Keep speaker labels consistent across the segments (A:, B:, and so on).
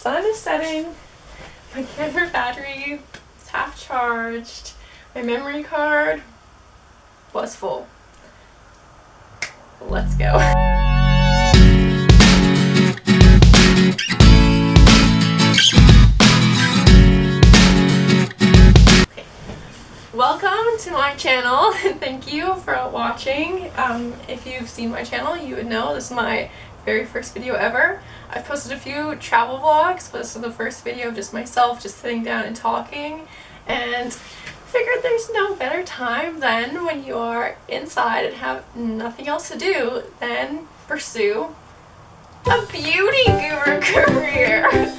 A: sun is setting, my camera battery is half charged, my memory card was full. Let's go. Welcome to my channel and thank you for watching. If you've seen my channel, you would know this is my very first video ever. I've posted a few travel vlogs, but this is the first video of just myself just sitting down and talking, and figured there's no better time than when you are inside and have nothing else to do than pursue a beauty guru career.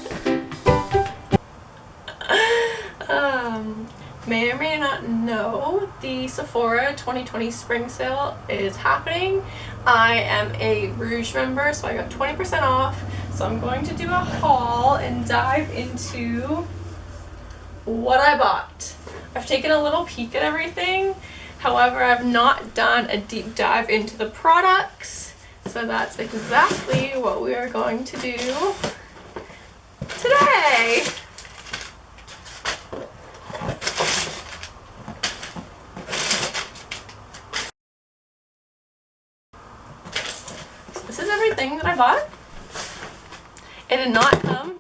A: May or may not know, the Sephora 2020 spring sale is happening. I am a Rouge member, so I got 20% off. So I'm going to do a haul and dive into what I bought. I've taken a little peek at everything. However, I've not done a deep dive into the products. So that's exactly what we are going to do today. This is everything that I bought. It did not come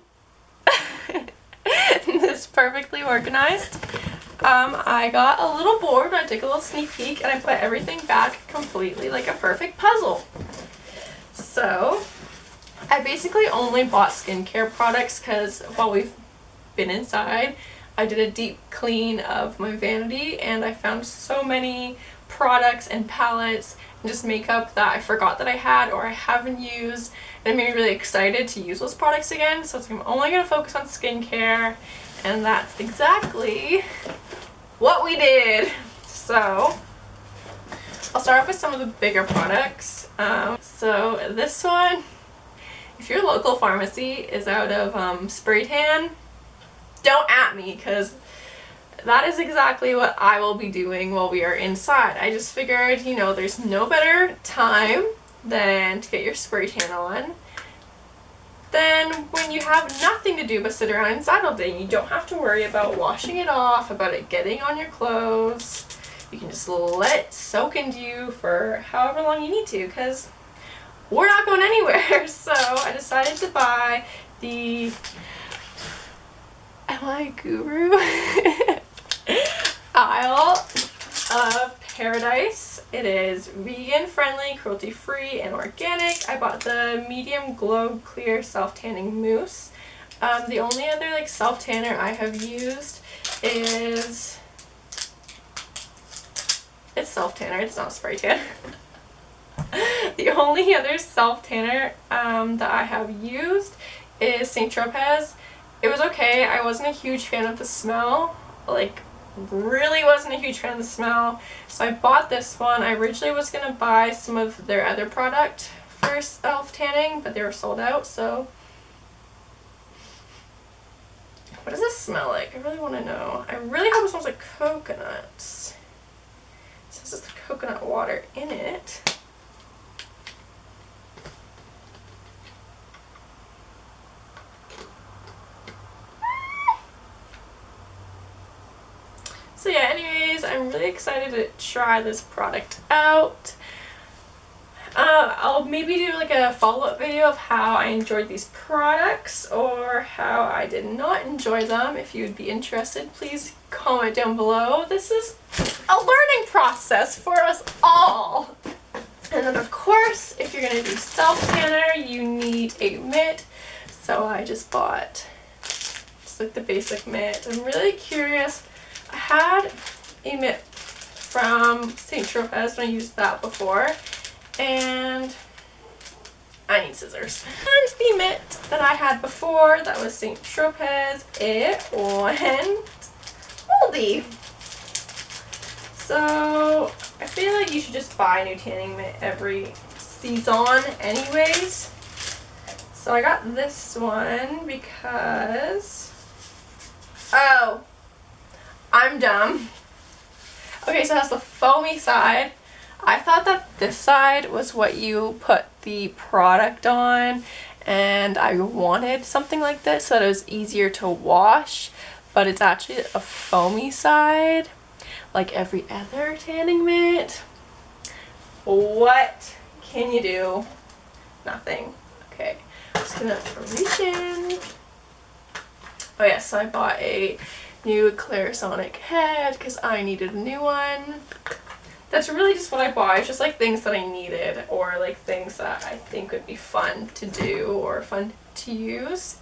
A: this perfectly organized. I got a little board, I took a little sneak peek, and I put everything back completely like a perfect puzzle. So I basically only bought skincare products because while we've been inside, I did a deep clean of my vanity and I found so many products and palettes and just makeup that I forgot that I had or I haven't used, and it made me really excited to use those products again. So I'm only going to focus on skincare, and that's exactly what we did. So I'll start off with some of the bigger products. So this one, if your local pharmacy is out of spray tan, don't at me, because that is exactly what I will be doing while we are inside. I just figured, you know, there's no better time than to get your spray tan on than when you have nothing to do but sit around inside all day. You don't have to worry about washing it off, about it getting on your clothes. You can just let it soak into you for however long you need to, because we're not going anywhere. So I decided to buy the Am I a Guru? Isle of Paradise. It is vegan friendly, cruelty free, and organic. I bought the medium glow clear self tanning mousse. The only other like self tanner I have used is, it's self tanner, it's not spray tan. The only other self tanner that I have used is St. Tropez. It was okay. I wasn't a huge fan of the smell, like really wasn't a huge fan of the smell, so I bought this one. I originally was gonna buy some of their other product for self tanning, but they were sold out. So what does this smell like? I really want to know. I really hope it smells like coconuts. It says it's the coconut water in it. So yeah, anyways, I'm really excited to try this product out. I'll maybe do like a follow-up video of how I enjoyed these products or how I did not enjoy them. If you would be interested, please comment down below. This is a learning process for us all. And then of course, if you're going to do self-tanner, you need a mitt. So I just bought just like the basic mitt. I'm really curious. I had a mitt from St. Tropez when I used that before, and I need scissors. And the mitt that I had before, that was St. Tropez, it went moldy. So I feel like you should just buy a new tanning mitt every season anyways. So I got this one because, oh, I'm dumb. Okay, so it has the foamy side. I thought that this side was what you put the product on, and I wanted something like this so that it was easier to wash, but it's actually a foamy side like every other tanning mitt. What can you do? Nothing. Okay, I'm just gonna reach in. Oh yeah, so I bought a new Clarisonic head because I needed a new one. That's really just what I bought. It's just like things that I needed, or like things that I think would be fun to do or fun to use.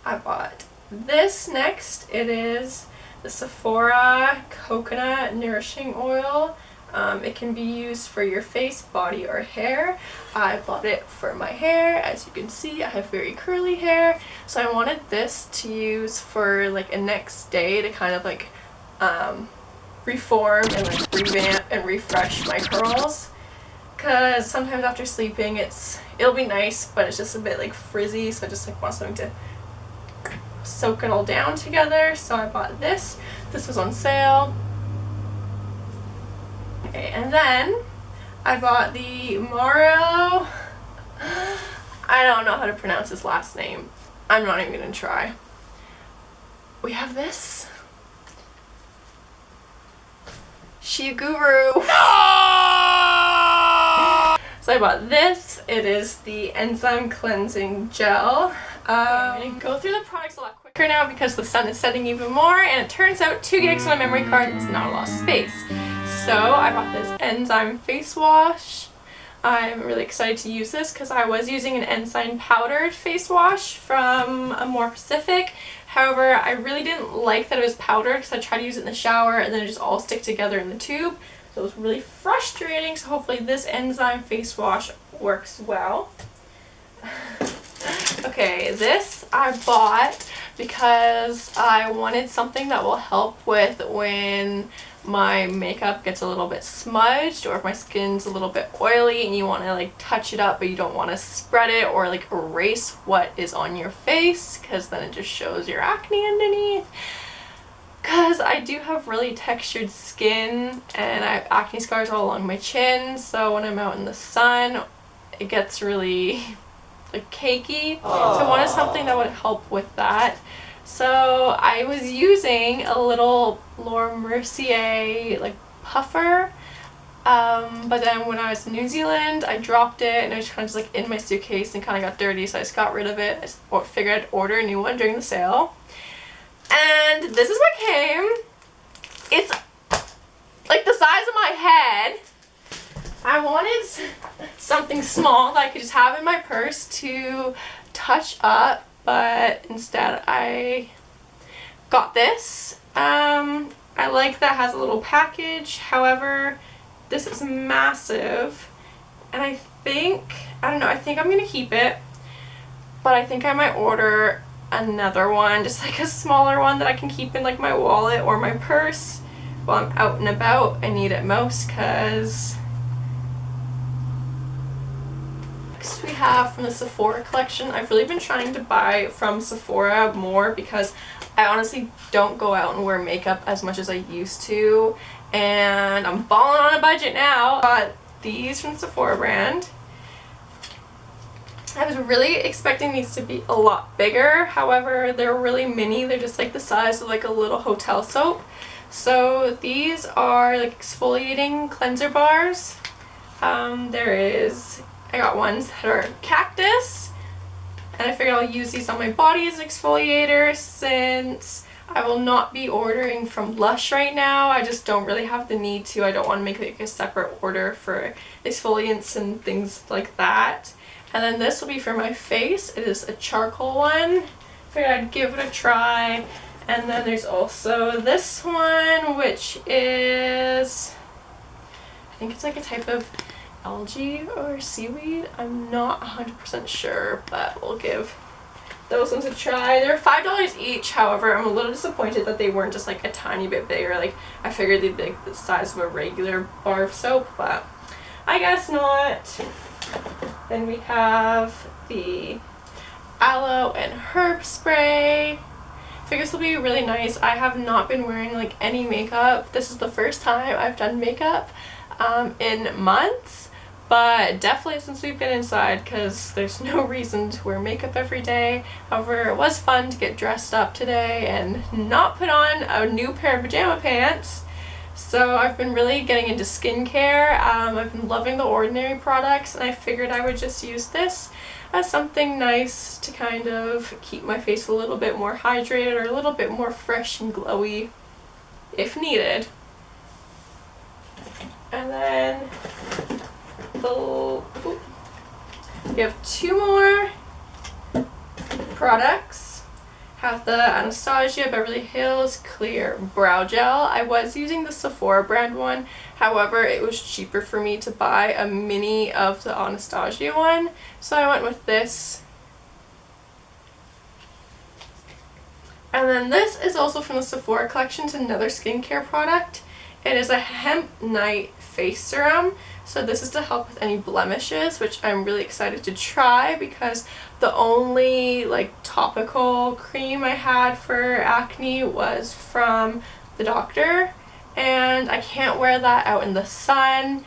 A: I bought this next. It is the Sephora Coconut Nourishing Oil. It can be used for your face, body, or hair. I bought it for my hair. As you can see, I have very curly hair, so I wanted this to use for like a next day to kind of like reform and like revamp and refresh my curls, because sometimes after sleeping it'll be nice, but it's just a bit like frizzy, so I just like want something to soak it all down together. So I bought this. This was on sale. Okay, and then I bought the Mario, I don't know how to pronounce his last name. I'm not even gonna try. We have this Guru. So I bought this. It is the Enzyme Cleansing Gel. I'm going to go through the products a lot quicker now because the sun is setting even more, and it turns out 2 gigs on a memory card is not a lot of space. So I bought this Enzyme face wash. I'm really excited to use this because I was using an Enzyme powdered face wash from More Pacific. However, I really didn't like that it was powdered because I tried to use it in the shower and then it just all stick together in the tube. So it was really frustrating. So hopefully this Enzyme face wash works well. Okay, this I bought because I wanted something that will help with when my makeup gets a little bit smudged, or if my skin's a little bit oily and you want to like touch it up but you don't want to spread it or like erase what is on your face, because then it just shows your acne underneath. Because I do have really textured skin and I have acne scars all along my chin, so when I'm out in the sun it gets really like cakey. So I wanted something that would help with that. So I was using a little Laura Mercier like puffer, but then when I was in New Zealand I dropped it and it was kind of just like in my suitcase and kind of got dirty, so I just got rid of it. I figured I'd order a new one during the sale. And this is what came. It's like the size of my head. I wanted something small that I could just have in my purse to touch up, but instead I got this. I like that it has a little package. However, this is massive, and I think I'm gonna keep it, but I think I might order another one, just like a smaller one that I can keep in like my wallet or my purse while I'm out and about. I need it most because next we have from the Sephora Collection. I've really been trying to buy from Sephora more because I honestly don't go out and wear makeup as much as I used to, and I'm balling on a budget now. Got these from Sephora brand. I was really expecting these to be a lot bigger, however they're really mini. They're just like the size of like a little hotel soap. So these are like exfoliating cleanser bars. I got ones that are Cactus, and I figured I'll use these on my body as an exfoliator since I will not be ordering from Lush right now. I just don't really have the need to. I don't want to make like a separate order for exfoliants and things like that. And then this will be for my face. It is a charcoal one. Figured I'd give it a try. And then there's also this one, which is, I think it's like a type of algae or seaweed. I'm not 100% sure, but we'll give those ones a try. They're $5 each. However, I'm a little disappointed that they weren't just like a tiny bit bigger. Like I figured they'd be like the size of a regular bar of soap, but I guess not. Then we have the Aloe and Herb spray. I figure this will be really nice. I have not been wearing like any makeup. This is the first time I've done makeup in months, but definitely since we've been inside, because there's no reason to wear makeup every day. However, it was fun to get dressed up today and not put on a new pair of pajama pants. So I've been really getting into skincare. I've been loving the Ordinary products, and I figured I would just use this as something nice to kind of keep my face a little bit more hydrated or a little bit more fresh and glowy if needed. And then we have two more products. Have the Anastasia Beverly Hills Clear Brow Gel. I was using the Sephora brand one, however it was cheaper for me to buy a mini of the Anastasia one, so I went with this. And then this is also from the Sephora Collection. It's another skincare product. It is a Hemp Night Face Serum. So this is to help with any blemishes, which I'm really excited to try because the only like topical cream I had for acne was from the doctor, and I can't wear that out in the sun.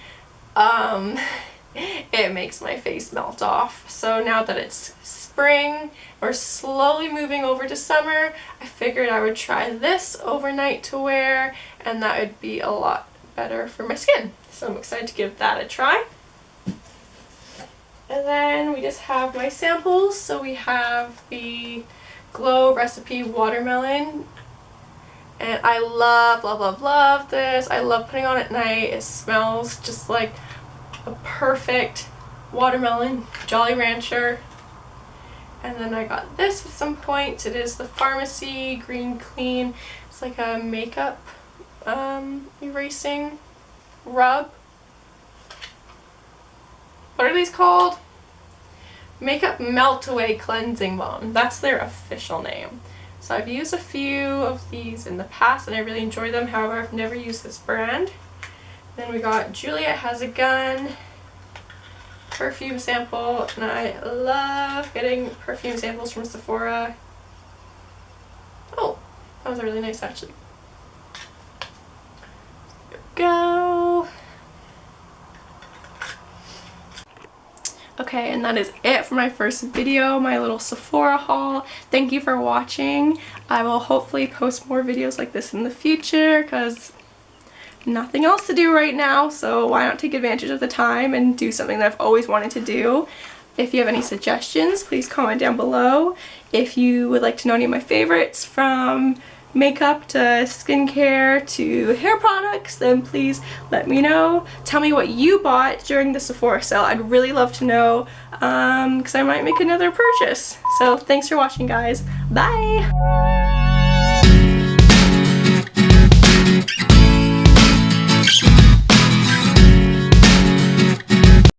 A: It makes my face melt off. So now that it's spring, we're slowly moving over to summer, I figured I would try this overnight to wear, and that would be a lot better for my skin. So I'm excited to give that a try. And then we just have my samples. So we have the Glow Recipe Watermelon. And I love this. I love putting on at night. It smells just like a perfect watermelon Jolly Rancher. And then I got this with some points. It is the Pharmacy Green Clean. It's like a makeup erasing rub. What are these called? Makeup Melt Away Cleansing Balm. That's their official name. So I've used a few of these in the past and I really enjoy them. However, I've never used this brand. Then we got Juliet Has a Gun perfume sample, and I love getting perfume samples from Sephora. Oh, that was really nice actually. There we go. Okay, and that is it for my first video, my little Sephora haul. Thank you for watching. I will hopefully post more videos like this in the future because nothing else to do right now, so why not take advantage of the time and do something that I've always wanted to do. If you have any suggestions, please comment down below. If you would like to know any of my favorites from makeup to skincare to hair products, then please let me know. Tell me what you bought during the Sephora sale. I'd really love to know because I might make another purchase. So thanks for watching, guys. Bye!